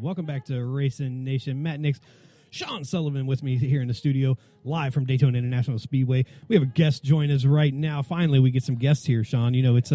Welcome back to Racin Nation. Matt Nix, Sean Sullivan with me here in the studio, live from Daytona International Speedway. We have a guest join us right now. Finally, we get some guests here, Sean. You know, it's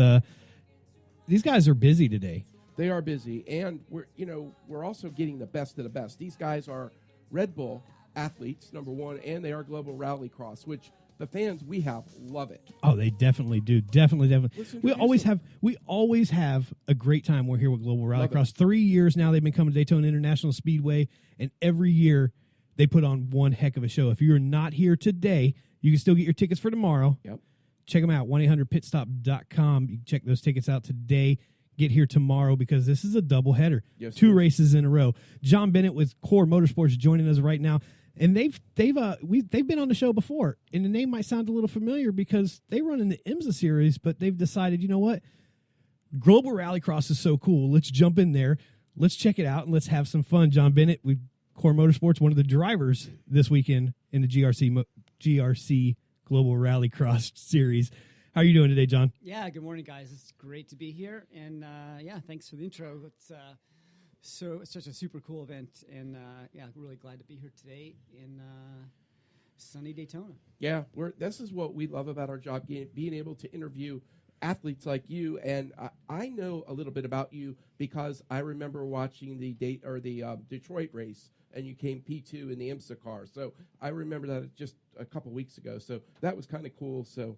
these guys are busy today. They are busy, and we're also getting the best of the best. These guys are Red Bull athletes, number one, and they are Global Rallycross, which the fans we have love it. Oh, they definitely do. Definitely. We always have a great time. We're here with Global Rallycross. 3 years now they've been coming to Daytona International Speedway, and every year they put on one heck of a show. If you're not here today, you can still get your tickets for tomorrow. Yep. Check them out, 1-800-pitstop.com. You can check those tickets out today. Get here tomorrow because this is a doubleheader. Yes, Two races in a row. John Bennett with Core Motorsports joining us right now. And they've been on the show before, and the name might sound a little familiar because they run in the IMSA series, but they've decided, you know what, Global Rallycross is so cool. Let's jump in there, let's check it out, and let's have some fun. John Bennett with Core Motorsports, one of the drivers this weekend in the GRC Global Rallycross series. How are you doing today, John? Yeah, good morning, guys. It's great to be here, and thanks for the intro. It's such a super cool event, and really glad to be here today in sunny Daytona. Yeah, this is what we love about our job, being able to interview athletes like you. And I know a little bit about you because I remember watching the Detroit race, and you came P2 in the IMSA car. So I remember that just a couple weeks ago. So that was kind of cool. So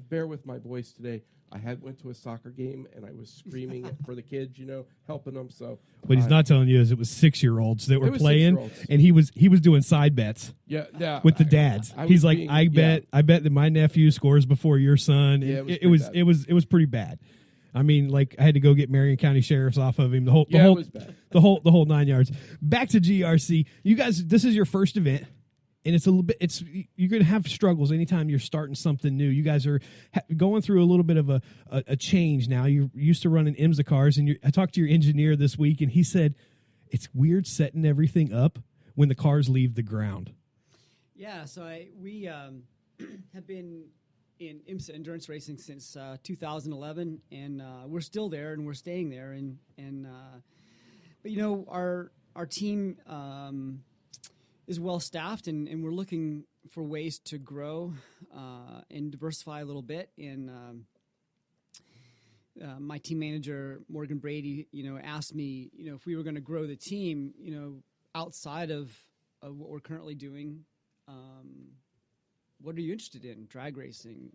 bear with my voice today. I went to a soccer game, and I was screaming for the kids, helping them. So what he's not telling you is it was 6-year-olds that were playing, 6-year-olds. And he was doing side bets. Yeah, with the dads. He's like, I bet that my nephew scores before your son. Yeah, it was pretty bad. I mean, like I had to go get Marion County sheriffs off of him. The whole 9 yards. Back to GRC. You guys, this is your first event. And it's a little bit. You're going to have struggles anytime you're starting something new. You guys are going through a little bit of a change now. You're used to running IMSA cars, and I talked to your engineer this week, and he said it's weird setting everything up when the cars leave the ground. Yeah, so we have been in IMSA endurance racing since 2011, and we're still there, and we're staying there, but our team. Is well staffed, and we're looking for ways to grow and diversify a little bit. And my team manager Morgan Brady, asked me, if we were going to grow the team, outside of what we're currently doing, what are you interested in? Drag racing,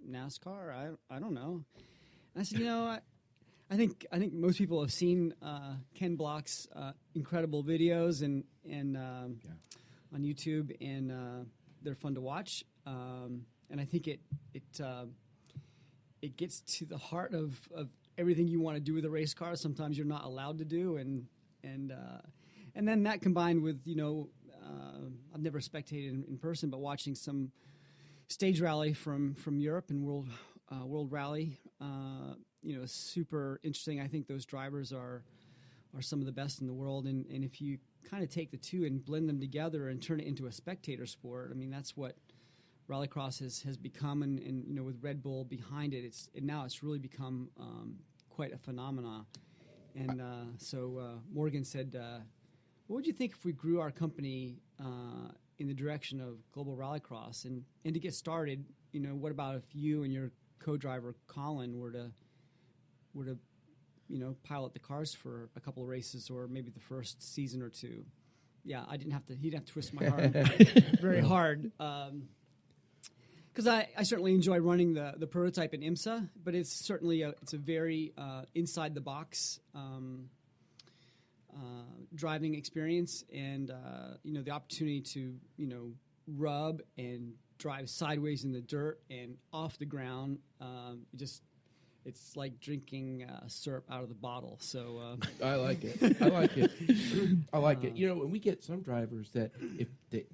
NASCAR? I don't know. And I said, I think most people have seen Ken Block's incredible videos and on YouTube, and they're fun to watch. And I think it gets to the heart of everything you want to do with a race car. Sometimes you're not allowed to do, and then that combined with I've never spectated in person, but watching some stage rally from Europe and World Rally, super interesting. I think those drivers are some of the best in the world, and if you kind of take the two and blend them together and turn it into a spectator sport, I mean, that's what Rallycross has become, and with Red Bull behind it, now it's really become quite a phenomenon. And so Morgan said, what would you think if we grew our company in the direction of Global Rallycross? And to get started, what about if you and your co-driver Colin were to pilot the cars for a couple of races, or maybe the first season or two? Yeah, he didn't have to twist my arm very hard. Because I certainly enjoy running the prototype in IMSA, but it's certainly a very inside the box driving experience, and the opportunity to rub and drive sideways in the dirt and off the ground. It's like drinking syrup out of the bottle. So I like it. I like it. And we get some drivers that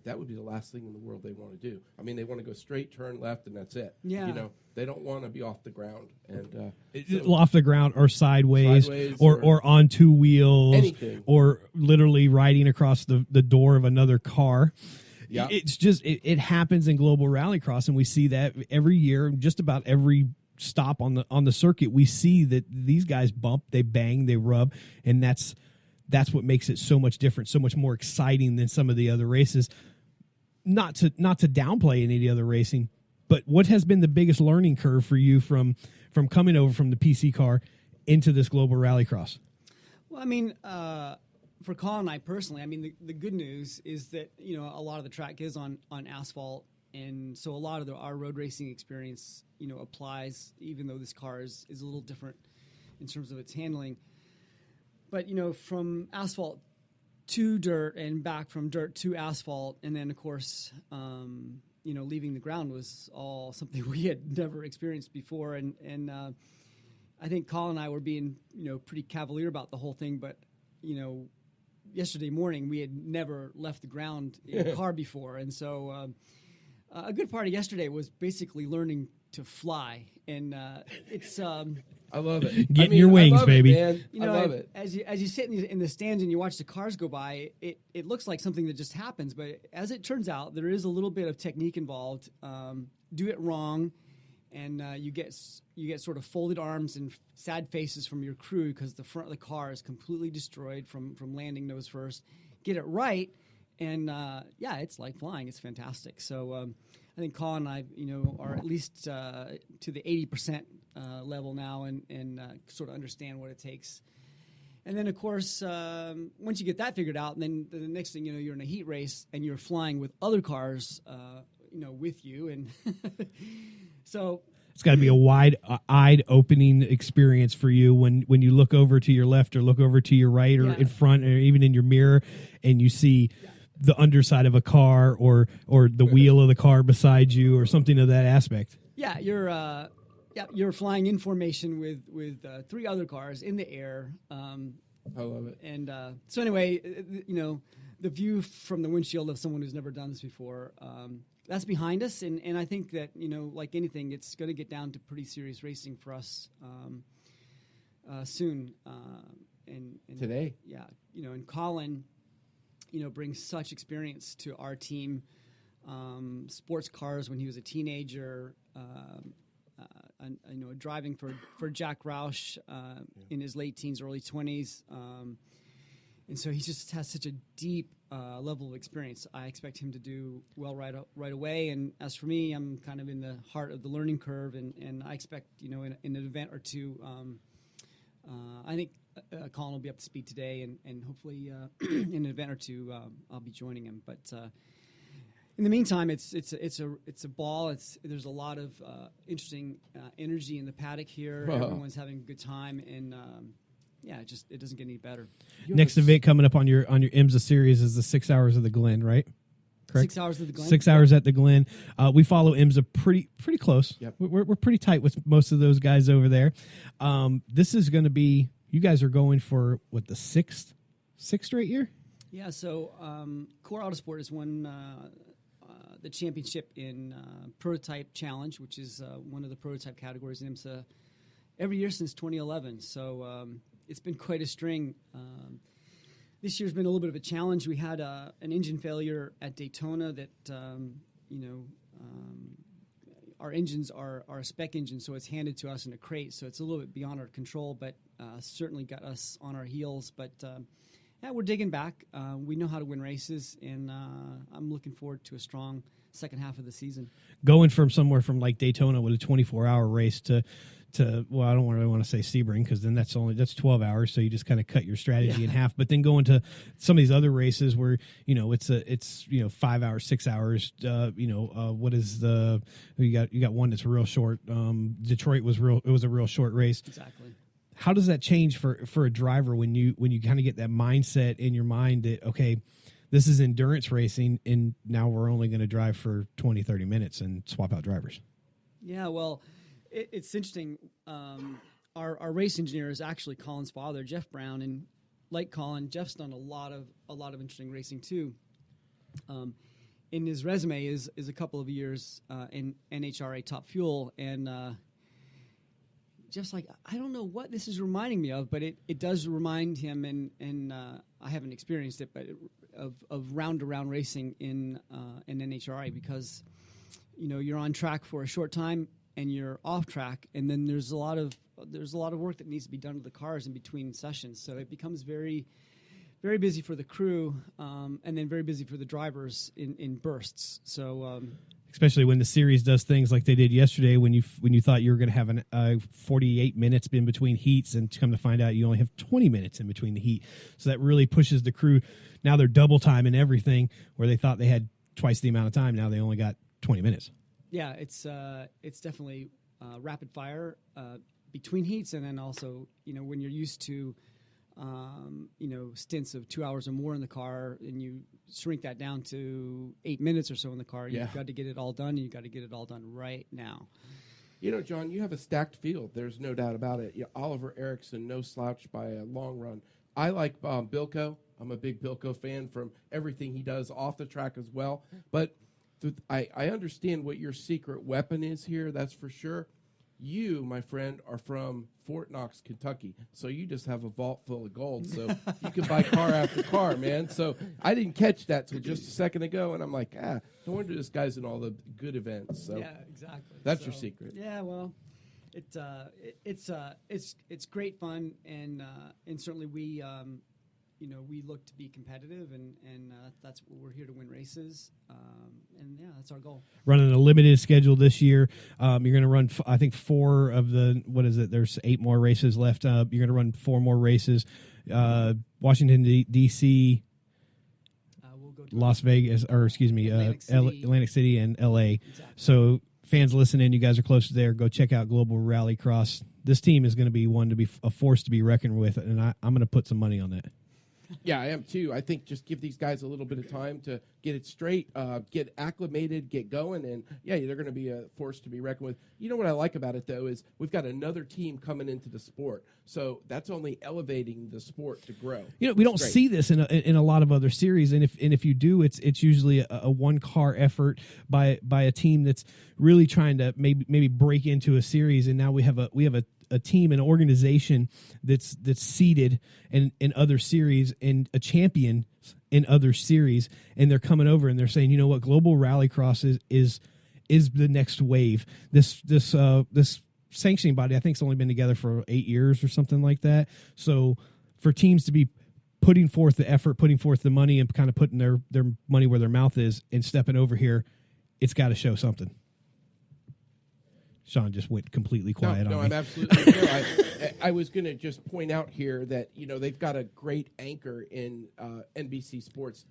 that would be the last thing in the world they want to do. I mean, they want to go straight, turn left, and that's it. Yeah. They don't want to be off the ground and off the ground or sideways or on two wheels, anything. Or literally riding across the door of another car. Yeah. It's just it happens in Global Rallycross, and we see that every year. Just about every stop on the circuit, we see that these guys bump, they bang, they rub, and that's that's what makes it so much different, so much more exciting than some of the other races. Not to downplay any of the other racing, but what has been the biggest learning curve for you from coming over from the PC car into this global rallycross? Well, I mean, for Colin and I personally, I mean, the good news is that, you know, a lot of the track is on asphalt. And so a lot of our road racing experience, you know, applies, even though this car is a little different in terms of its handling. But, you know, from asphalt to dirt and back from dirt to asphalt, and then, of course, you know, leaving the ground was all something we had never experienced before. And I think Colin and I were being, you know, pretty cavalier about the whole thing. But, you know, yesterday morning we had never left the ground in a car before. And so a good part of yesterday was basically learning to fly. And it's... I love it. Getting your wings, I love baby. It, man. You know, I love it. As you sit in the stands and you watch the cars go by, it looks like something that just happens. But as it turns out, there is a little bit of technique involved. Do it wrong, and you get sort of folded arms and sad faces from your crew because the front of the car is completely destroyed from landing nose first. Get it right, and yeah, it's like flying. It's fantastic. So I think Colin and I, you know, are at least to the 80% level now, and sort of understand what it takes. And then, of course, once you get that figured out, then the next thing you know, you're in a heat race and you're flying with other cars, you know, with you, and so it's got to be a wide-eyed opening experience for you when you look over to your left or look over to your right or in front or even in your mirror, and you see the underside of a car or the wheel of the car beside you or something of that aspect. Yeah, you're flying in formation with 3 other cars in the air. I love it. And so anyway, you know, the view from the windshield of someone who's never done this before, that's behind us. And I think that, you know, like anything, it's going to get down to pretty serious racing for us soon. And Today. Yeah, you know, and Colin, you know, brings such experience to our team. Sports cars when he was a teenager, you know, driving for Jack Roush in his late teens, early 20s. And so he just has such a deep level of experience. I expect him to do well right away. And as for me, I'm kind of in the heart of the learning curve, and I expect, you know, in an event or two, I think Colin will be up to speed today, and hopefully in an event or two, I'll be joining him. But in the meantime, it's a ball. There's a lot of interesting energy in the paddock here. Everyone's having a good time, and yeah, it doesn't get any better. Next event coming up on your IMSA series is the 6 hours of the Glen, right? Correct? 6 hours of the Glen. 6 hours at the Glen. We follow IMSA pretty close. Yep. We're pretty tight with most of those guys over there. This is going to be, you guys are going for what, the sixth straight year? Yeah. So Core Autosport has won the championship in Prototype Challenge, which is one of the prototype categories in IMSA, every year since 2011. So it's been quite a string. This year's been a little bit of a challenge. We had an engine failure at Daytona that, you know, our engines are a spec engine, so it's handed to us in a crate, so it's a little bit beyond our control, but certainly got us on our heels. But yeah, we're digging back. We know how to win races, and I'm looking forward to a strong second half of the season. Going from somewhere from like Daytona with a 24-hour race to well, I don't really want to say Sebring because then that's 12 hours, so you just kind of cut your strategy in half. But then going to some of these other races where, you know, it's 5 hours, 6 hours. What is you got one that's real short. Detroit was a real short race. Exactly. How does that change for a driver when you kind of get that mindset in your mind that, okay, this is endurance racing and now we're only going to drive for 20, 30 minutes and swap out drivers? Yeah, well, it's interesting. Our race engineer is actually Colin's father, Jeff Brown, and like Colin, Jeff's done a lot of interesting racing too. In his resume is a couple of years in NHRA Top Fuel, and Jeff's like, I don't know what this is reminding me of, but it does remind him, and I haven't experienced it, but of round-to-round racing in NHRA, because, you know, you're on track for a short time and you're off track, and then there's a lot of work that needs to be done to the cars in between sessions. So it becomes very, very busy for the crew, and then very busy for the drivers in bursts. So. Especially when the series does things like they did yesterday, when you thought you were going to have 48 minutes in between heats, and come to find out you only have 20 minutes in between the heat. So that really pushes the crew. Now they're double time and everything, where they thought they had twice the amount of time. Now they only got 20 minutes. Yeah, it's definitely rapid fire between heats, and then also when you're used to stints of 2 hours or more in the car, and you shrink that down to 8 minutes or so in the car. You've got to get it all done, and you've got to get it all done right now. John, you have a stacked field. There's no doubt about it. Oliver Erickson, no slouch by a long run. I like Bilko. I'm a big Bilko fan from everything he does off the track as well. But I understand what your secret weapon is here, that's for sure. You, my friend, are from Fort Knox, Kentucky, so you just have a vault full of gold, so you can buy car after car, man. So I didn't catch that till just a second ago, and I'm like, no wonder this guy's in all the good events. So yeah, exactly. That's your secret. Yeah, well, it's great fun, and certainly we we look to be competitive, and that's what we're here to win races, and that's our goal. Running a limited schedule this year. You're going to run, I think, 4 of the, what is it? There's 8 more races left. You're going to run 4 more races. Washington, D.C., we'll go to Las Vegas, or excuse me, Atlantic City and L.A. Exactly. So fans listening, you guys are close there. Go check out Global Rallycross. This team is going to be one to be a force to be reckoned with, and I'm going to put some money on that. Yeah, I am too. I think just give these guys a little bit of time to get it straight, get acclimated, get going, and they're going to be a force to be reckoned with. You know what I like about it, though, is we've got another team coming into the sport, so that's only elevating the sport to grow. We don't see this in a lot of other series, and if you do, it's usually a one car effort by a team that's really trying to maybe break into a series, and now we have a team, an organization that's seeded in other series and a champion in other series, and they're coming over and they're saying, you know what, Global Rallycross is the next wave. This sanctioning body, I think, has only been together for 8 years or something like that. So for teams to be putting forth the effort, putting forth the money, and kind of putting their money where their mouth is and stepping over here, it's got to show something. Sean just went completely quiet on me. No, I'm absolutely sure. I was going to just point out here that, they've got a great anchor in NBC Sports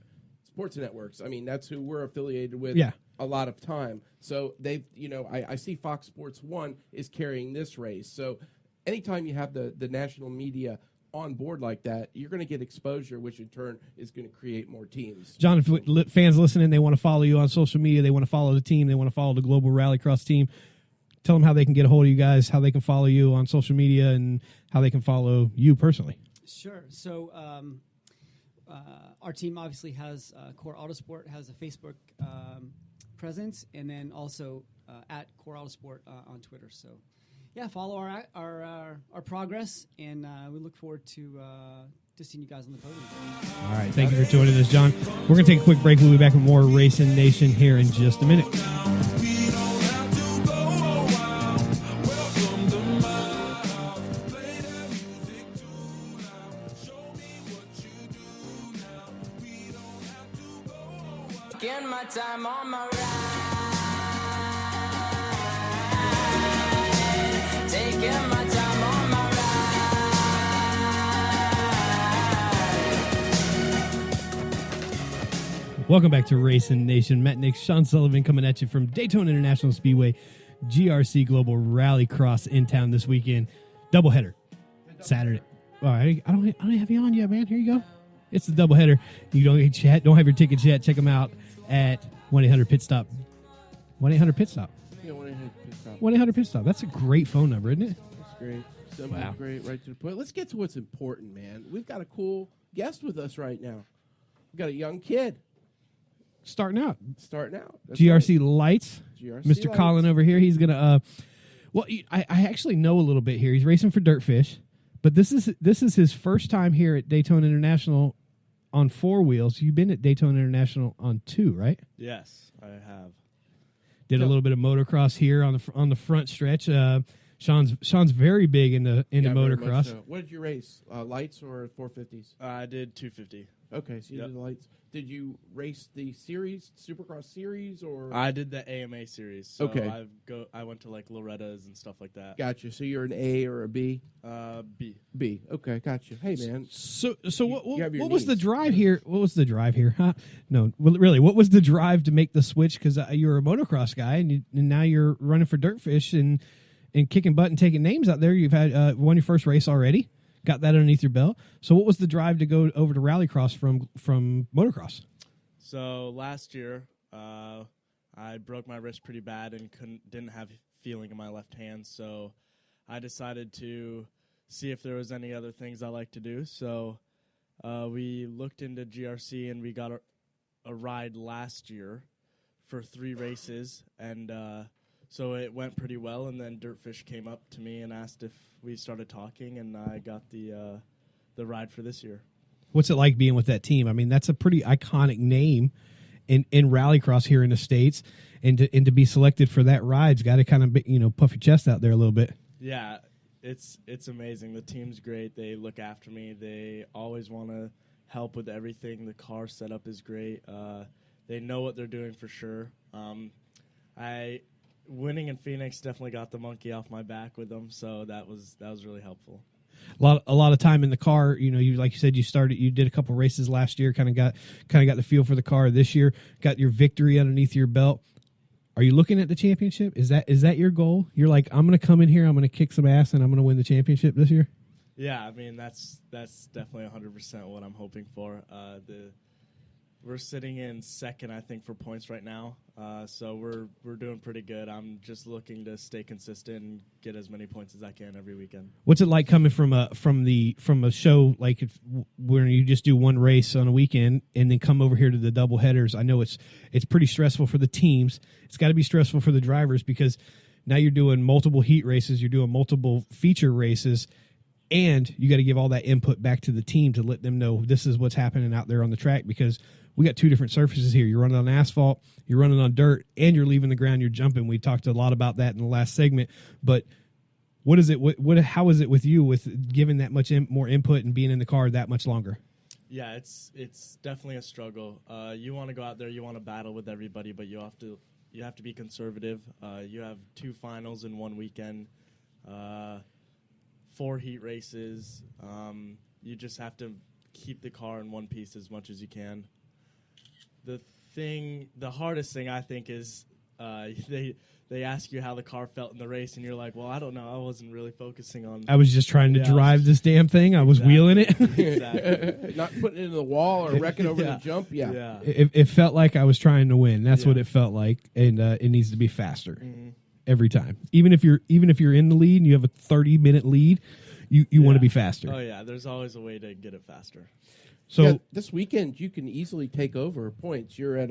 Networks. I mean, that's who we're affiliated with a lot of time. So they've, I see Fox Sports 1 is carrying this race. So anytime you have the national media on board like that, you're going to get exposure, which in turn is going to create more teams. John, if fans listening, they want to follow you on social media, they want to follow the team, they want to follow the Global Rallycross team, tell them how they can get a hold of you guys, how they can follow you on social media, and how they can follow you personally. Sure. So our team obviously has Core Autosport has a Facebook presence, and then also at Core Autosport on Twitter. So follow our progress, and we look forward to seeing you guys on the podium. All right, thank you for joining us, John. We're going to take a quick break. We'll be back with more Racin Nation here in just a minute. My time on my ride, taking my time on my ride. Welcome back to Racin Nation. Matt Nix, Sean Sullivan coming at you from Daytona International Speedway, GRC Global Rallycross in town this weekend. Doubleheader Saturday. All right, I don't have you on yet, man. Here you go. It's the doubleheader. You don't have your tickets yet. Check them out at 1-800-PIT-STOP. 1-800-PIT-STOP. Yeah, 1-800-PIT-STOP. 1-800-PIT-STOP. That's a great phone number, isn't it? That's great. Simple, great, right to the point. Let's get to what's important, man. We've got a cool guest with us right now. We've got a young kid. Starting out. That's GRC right. Lights. GRC Mr. Lights. Colin over here. He's going to, I actually know a little bit here. He's racing for Dirtfish, but this is his first time here at Daytona International on 4 wheels. You've been at Daytona International on 2, right? Yes, I have. Did a little bit of motocross here on the front stretch. Sean's very big into Yeah, very much motocross. so. What did you race? Lights or 450s? I did 250. Okay, so you Yep. did the lights. Did you race the series, Supercross series, or? I did the AMA series. So Okay. I went to like Loretta's and stuff like that. Gotcha. So you're an A or a B? B. B. Okay, gotcha. Hey, man. So you have your what was the knees. drive here? What was the drive here? Huh? No, well, really, what was the drive to make the switch? Because you're a motocross guy, and now you're running for Dirtfish and kicking butt and taking names out there. You've had won your first race already, got that underneath your belt. So what was the drive to go over to Rallycross from motocross? So last year, I broke my wrist pretty bad and didn't have feeling in my left hand. So I decided to see if there was any other things I like to do. So we looked into GRC and we got a ride last year for 3 races, and so it went pretty well. And then Dirtfish came up to me and asked if we started talking, and I got the ride for this year. What's it like being with that team? I mean, that's a pretty iconic name in Rallycross here in the States, and to be selected for that ride's got to kind of puff your chest out there a little bit. Yeah, it's amazing. The team's great. They look after me. They always want to help with everything. The car setup is great. They know what they're doing for sure. Winning in Phoenix definitely got the monkey off my back with them, so that was really helpful. A lot of time in the car. You like you said, you did a couple races last year, kind of got the feel for the car. This year, got your victory underneath your belt. Are you looking at the championship? Is that your goal? You're like, I'm going to come in here, I'm going to kick some ass, and I'm going to win the championship this year? Yeah, I mean that's definitely 100% what I'm hoping for. We're sitting in second, I think, for points right now. So we're doing pretty good. I'm just looking to stay consistent and get as many points as I can every weekend. What's it like coming from a show like where you just do one race on a weekend and then come over here to the double headers? I know it's pretty stressful for the teams. It's got to be stressful for the drivers because now you're doing multiple heat races, you're doing multiple feature races, and you got to give all that input back to the team to let them know this is what's happening out there on the track, because we got 2 different surfaces here. You're running on asphalt, you're running on dirt, and you're leaving the ground, you're jumping. We talked a lot about that in the last segment. But what is it? How is it with you with giving that much more input and being in the car that much longer? Yeah, it's definitely a struggle. You want to go out there, you want to battle with everybody, but you have to be conservative. You have 2 finals in one weekend, 4 heat races. You just have to keep the car in one piece as much as you can. The hardest thing I think is they ask you how the car felt in the race, and you're like, well, I don't know. I wasn't really focusing on. I was just trying to drive this damn thing. I was wheeling it. Exactly. Not putting it into the wall or wrecking over the jump. Yeah. It felt like I was trying to win. That's what it felt like, and it needs to be faster every time. Even if you're in the lead and you have a 30-minute lead, you want to be faster. Oh yeah, there's always a way to get it faster. So this weekend you can easily take over points. You're at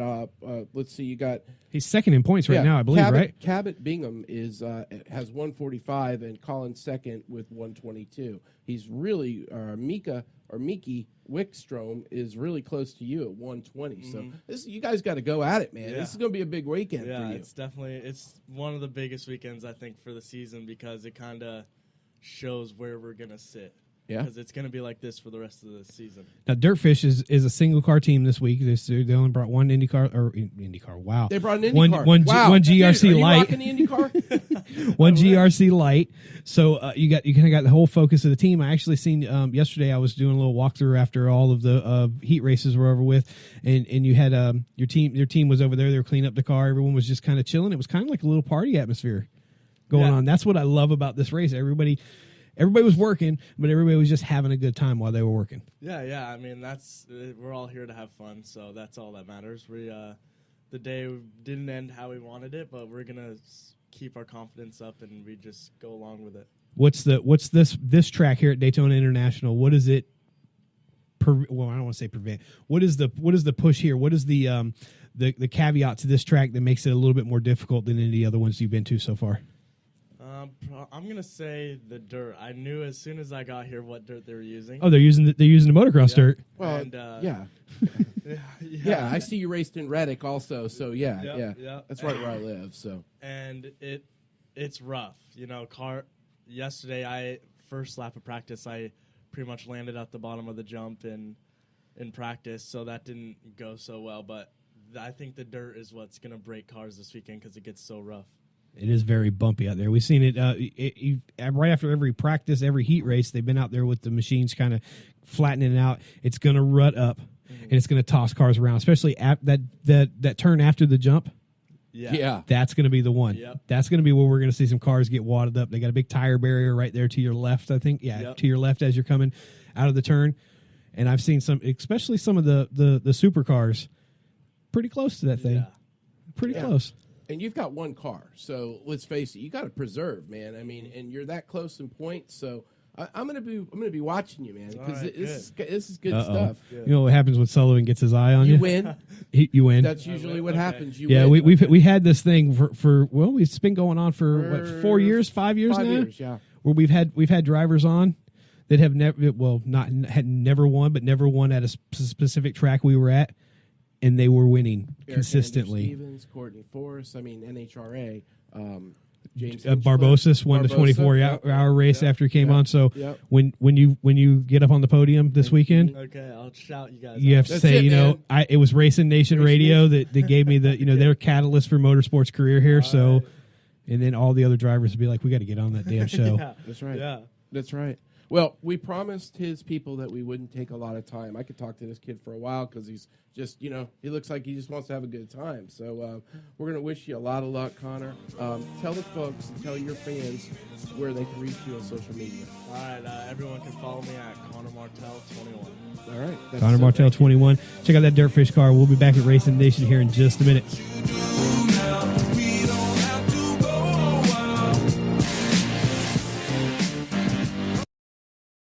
let's see, you got he's second in points right now, I believe, right? Cabot Bingham has 145 and Colin's second with 122. He's really Miki Wickstrom is really close to you at 120. So you guys got to go at it, man. Yeah. This is going to be a big weekend for you. It's one of the biggest weekends I think for the season because it kind of shows where we're gonna sit. Yeah, because it's going to be like this for the rest of the season. Now, Dirtfish is a single car team this week. They only brought one IndyCar. Wow, they brought an IndyCar. One GRC Dude, are light. You rocking the IndyCar? One GRC light. So you kind of got the whole focus of the team. I actually seen yesterday. I was doing a little walkthrough after all of the heat races were over with, and you had your team was over there. They were cleaning up the car. Everyone was just kind of chilling. It was kind of like a little party atmosphere going on. That's what I love about this race. Everybody was working, but everybody was just having a good time while they were working. Yeah. I mean, we're all here to have fun, so that's all that matters. The day didn't end how we wanted it, but we're gonna keep our confidence up and we just go along with it. What's this track here at Daytona International? What is it? I don't want to say prevent. What is the push here? What is the caveat to this track that makes it a little bit more difficult than any of the other ones you've been to so far? I'm gonna say the dirt. I knew as soon as I got here what dirt they were using. Oh, they're using the motocross dirt. Well, and, yeah. I see you raced in Reddick also. So yeah, Yep. that's right where I live. So and it's rough. yesterday, first lap of practice, I pretty much landed at the bottom of the jump in practice, so that didn't go so well. But I think the dirt is what's going to break cars this weekend because it gets so rough. It is very bumpy out there. We've seen it, right after every practice, every heat race. They've been out there with the machines kind of flattening it out. It's going to rut up, and it's going to toss cars around, especially at that turn after the jump. Yeah. That's going to be the one. Yep. That's going to be where we're going to see some cars get wadded up. They got a big tire barrier right there to your left, I think. Yeah, Yep. to your left as you're coming out of the turn. And I've seen especially some of the supercars, pretty close to that thing. Yeah. Pretty close. And you've got one car, so let's face it, you got to preserve, man. I mean, and you're that close in points, so I'm gonna be watching you, man, because Right, this is good stuff. You know what happens when Sullivan gets his eye on you? You win. You win. That's usually what happens. You Yeah, win. we had this thing for it's been going on for 4 years, 5 years 5 now. years, yeah. Where we've had drivers on that have never never won, but never won at a specific track we were at, and they were winning Eric consistently. Stevens, Courtney Forrest. I mean, NHRA. James Barbosa's won the 24-hour race after he came on. So when you get up on the podium this weekend, Okay, I'll shout you guys you out. have to That's say, it, man. it was Racin Nation Radio that gave me the their catalyst for motorsports career here. So, right. and then all the other drivers would be like, we got to get on that damn show. Yeah. That's right. Yeah. That's right. Well, we promised his people that we wouldn't take a lot of time. I could talk to this kid for a while because he's just, he looks like he just wants to have a good time. So we're going to wish you a lot of luck, Connor. Tell the folks and tell your fans where they can reach you on social media. All right, everyone can follow me at Connor Martell 21. All right. Connor Martell 21. Check out that Dirtfish car. We'll be back at Racing Nation here in just a minute.